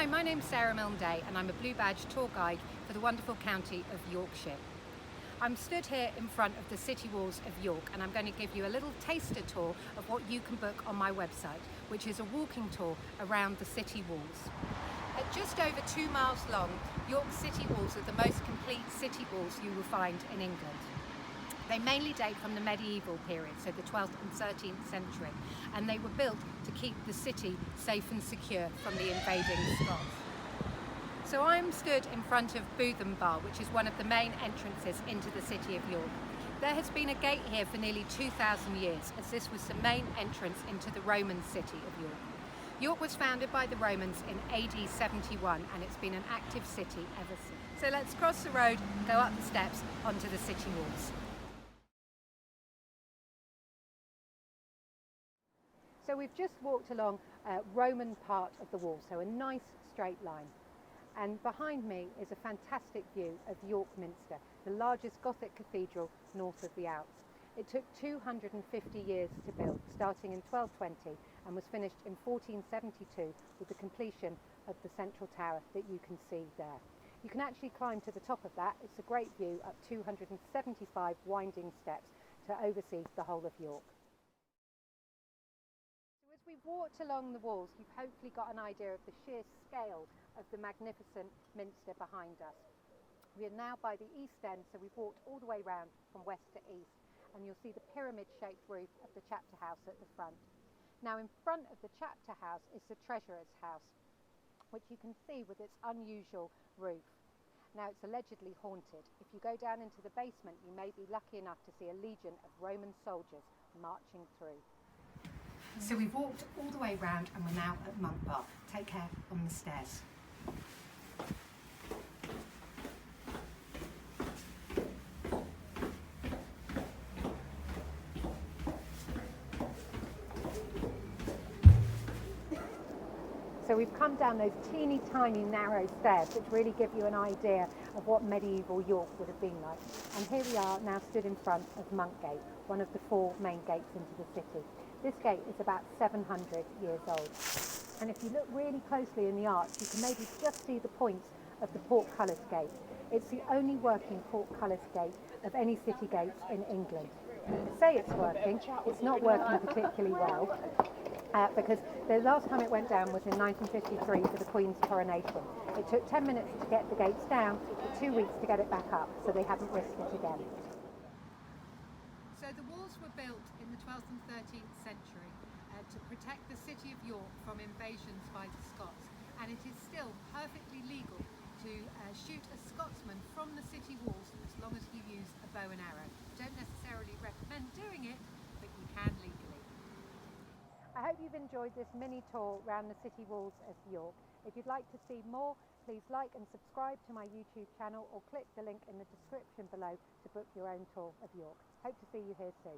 Hi, my name's Sarah Milne-Day and I'm a Blue Badge tour guide for the wonderful county of Yorkshire. I'm stood here in front of the city walls of York and I'm going to give you a little taster tour of what you can book on my website, which is a walking tour around the city walls. At just over 2 miles long, York city walls are the most complete city walls you will find in England. They mainly date from the medieval period, so the 12th and 13th century, and they were built to keep the city safe and secure from the invading Scots. So I'm stood in front of Bootham Bar, which is one of the main entrances into the city of York. There has been a gate here for nearly 2,000 years, as this was the main entrance into the Roman city of York. York was founded by the Romans in AD 71 and it's been an active city ever since. So let's cross the road, go up the steps onto the city walls. So we've just walked along a Roman part of the wall, so a nice straight line. And behind me is a fantastic view of York Minster, the largest Gothic cathedral north of the Alps. It took 250 years to build, starting in 1220 and was finished in 1472 with the completion of the central tower that you can see there. You can actually climb to the top of that. It's a great view up 275 winding steps to oversee the whole of York. As we've walked along the walls, you've hopefully got an idea of the sheer scale of the magnificent Minster behind us. We are now by the east end, so we've walked all the way round from west to east, and you'll see the pyramid-shaped roof of the chapter house at the front. Now in front of the chapter house is the treasurer's house, which you can see with its unusual roof. Now it's allegedly haunted. If you go down into the basement, you may be lucky enough to see a legion of Roman soldiers marching through. So we've walked all the way round and we're now at Monk Bar. Take care on the stairs. So we've come down those teeny tiny narrow stairs which really give you an idea of what medieval York would have been like. And here we are now stood in front of Monk Gate, one of the 4 main gates into the city. This gate is about 700 years old. And if you look really closely in the arch, you can maybe just see the points of the portcullis gate. It's the only working portcullis gate of any city gates in England. Say it's working, it's not working particularly well. Because the last time it went down was in 1953 for the Queen's coronation. It took 10 minutes to get the gates down, but 2 weeks to get it back up, so they haven't risked it again. So the walls were built in the 12th and 13th century to protect the city of York from invasions by the Scots, and it is still perfectly legal to shoot a Scotsman from the city walls as long as you use a bow and arrow. Don't necessarily recommend doing it, but you can legally. I hope you've enjoyed this mini tour around the city walls of York. If you'd like to see more, please like and subscribe to my YouTube channel or click the link in the description below to book your own tour of York. Hope to see you here soon.